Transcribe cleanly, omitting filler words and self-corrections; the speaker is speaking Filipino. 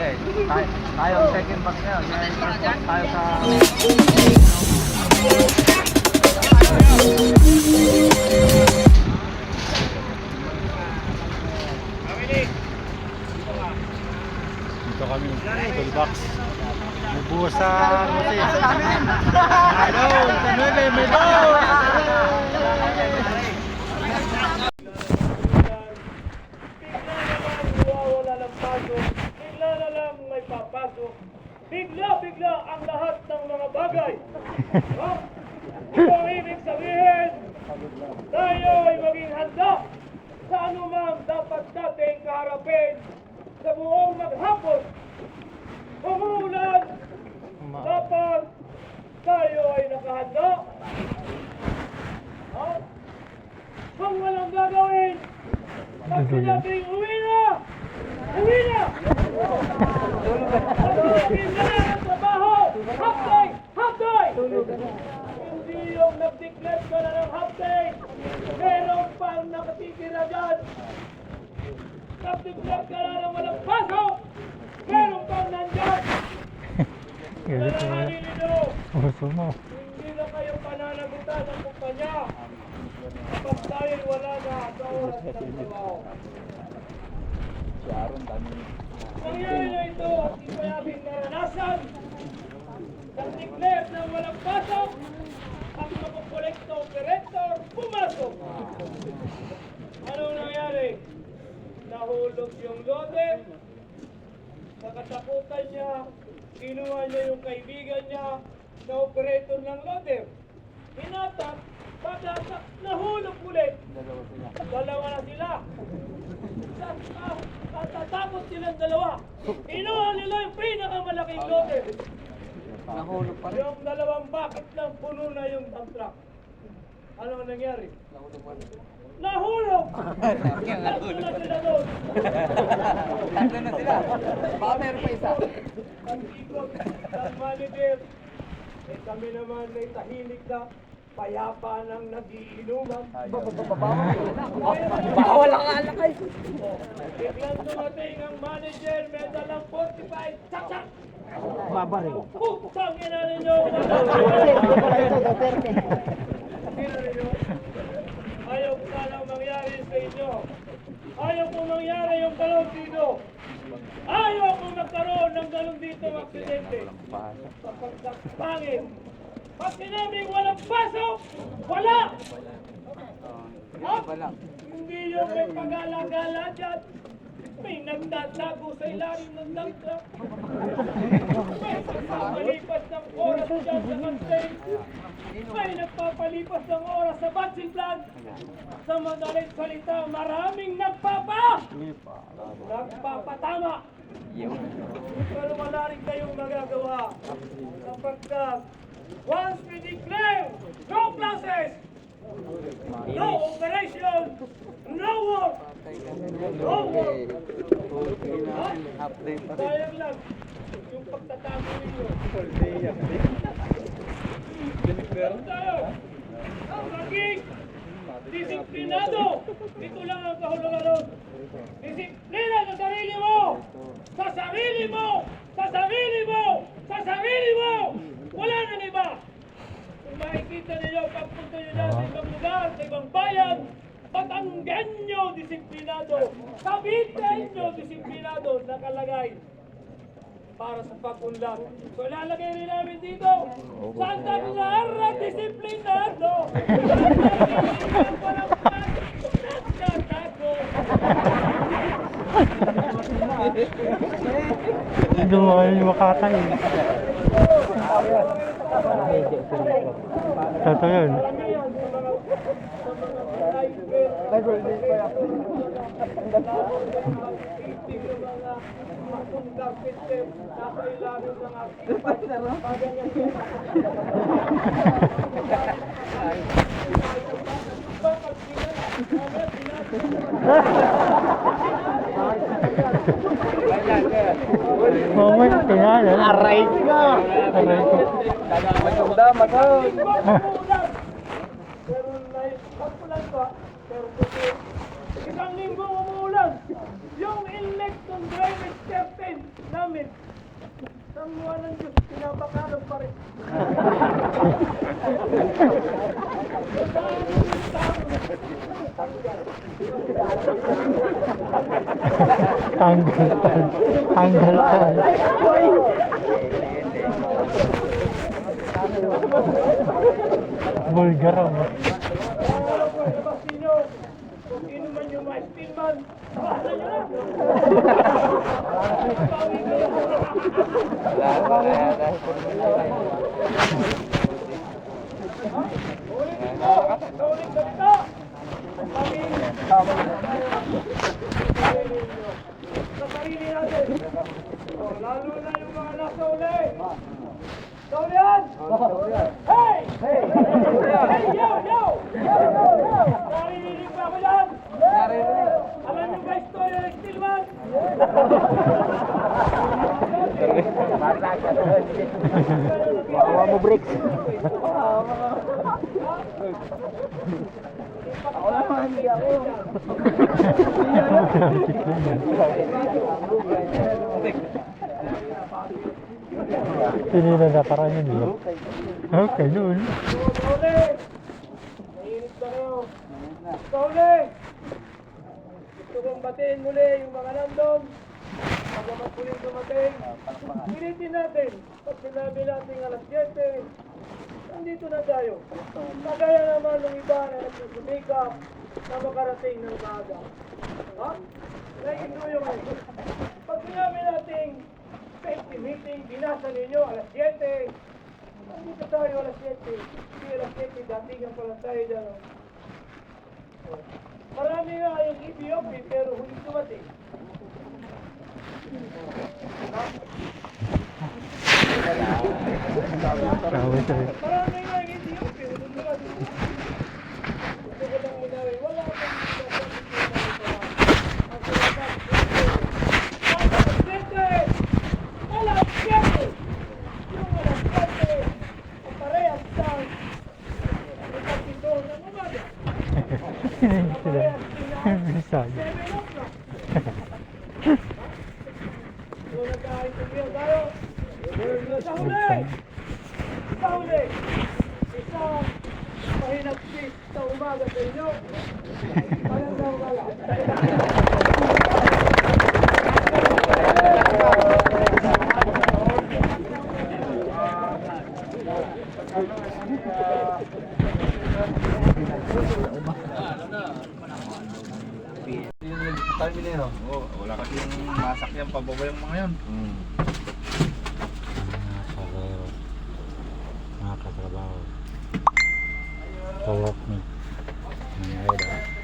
Tayo ang second batch ngayon. Tayo sa... Dito kami, toolbox. Bubusan kasi. Hello, Sanuel, may Bigla ang lahat ng mga bagay. Ito ang ibig sabihin, tayo ay maging handa sa anumang dapat nating kaharapin sa buong maghapon. Umuulan, dapat tayo ay nakahanda. Kung walang gagawin, pag sinabing uwi na! Uwi na! Ang trabaho! Half day! Half day! Hindi yung nag-declare ka na ng half day. Meron pang nakatitira dyan. Nag-declare ka na ng walang pasok. Meron pang nandyan. Nalanghanin nito. Hindi na kayo pananagutan ng kumpanya. Kapag tayo wala na sa oras ng trabaho. Nangyari na ito at ibayabing naranasan. Nag-declare na walang pasok, ang mga kolekto operator pumasok. Anong nangyari? Nahulog yung loader. Sa katakutan niya, kinuha niya yung kaibigan niya na operator ng loader. Hinatak, pagdatak, nahulog ulit. Dalawa na sila. Tatakot silang dalawa. Inuha nila yung pinakamalaking loader. Nahulog pa rin. Yung dalawang bucket lang puno na yung dump truck. Ano ang nangyari? Nahulog! Tatlo na sila doon. Tatlo na sila. Baka meron pa isa. Ang ikot ng manager. Kami naman ay tahimik na payapa ng nagiinuman. Bawal ang alakay. Biglang dumating ang manager, may dalang 45. Tsak-tsak! Babaring. Putang ina ninyo! Ayaw ko sanang mangyari sa inyo. Ayaw ko mangyari yung galon dito. Ayaw ko magkaroon ng galon dito ng aksidente. Sapagkat pangit. Pag sinabing walang pasok, wala! Hindi yung may pagala-gala dyan. May nagtatago sa ilalim ng langka. May nagpapalipas ng oras dyan sa contain. May nagpapalipas ng oras sa batching plant. Sa madaling salita, maraming nagpapatama. Pero wala rin kayong magagawa. Sapagkat once we declare no classes, no operation, no work, no work. Sayang lang yung pagtatago ninyo. Pero tayo, maging disiplinado. Dito lang ang kahulugan nun. Disiplina sa sarili mo! Sa sarili mo! Sa sarili mo! Sa sarili mo! Wala nang iba! Kung makikita ninyo, pagpunta nyo na sa ibang lugar, sa ibang bayan, Batanggan nyo disiplinado, Cavite nyo disiplinado, nakalagay para sa pag-unlad. So lalagay rin namin dito, Santa Clara disiplinado! Walang nagtatago! Hindi mo kayo makatay. Totoo yun. Moment, tinala. Aray ka! Aray ka. Magdama ka. Pero pagpulan pa, pero isang linggo umuulan. Yung election driving captain namin, ng luwa ng Diyos, pinapakalam pa rin. Tanggal tal. Tanggal tal. Bulgar ako. Kung sino man yung mga stillman, bahala nyo na. Ulitin mo! Ulit salita! Sa sarili natin. Lalo na yung mga nasa uli. Saulian! Hey! Hey! Yo! Yo! Naririnig ba ako yan? Alam niyo ba istorya ng Stillman? Bawa mo bricks. Ako naman, hindi ako. Hindi na nakaraan yun, no? Okay, noon. Sauli! Nainit ka kayo. Sauli! Gusto kong batiin muli yung mga nandun. Pagamat muling dumating. Pilitin natin. Pag sinabi natin alas 7, nandito na tayo. Kagaya naman ng iba na nagsusumikap na makarating ng maaga. Ha? Naiinduyo ngayon. Pag sinabi natin safety meeting, binasa ninyo alas 7. Nandito tayo alas 7. Hindi alas 7, datingan pala tayo dyan. Marami nga yung Ethiopia pero huli dumating. Tawid tayo. Marami nga yung Ethiopia huli dumating. Gusto ko lang munawin, wala akong Hindi sila. Bisaya. Sa huli, isang mahinagpis sa umaga sa inyo. Magandang umaga. Oh, wala kasi yung masakyan pababa yung mga yun. Mga katrabaho. Kawak ni. Mga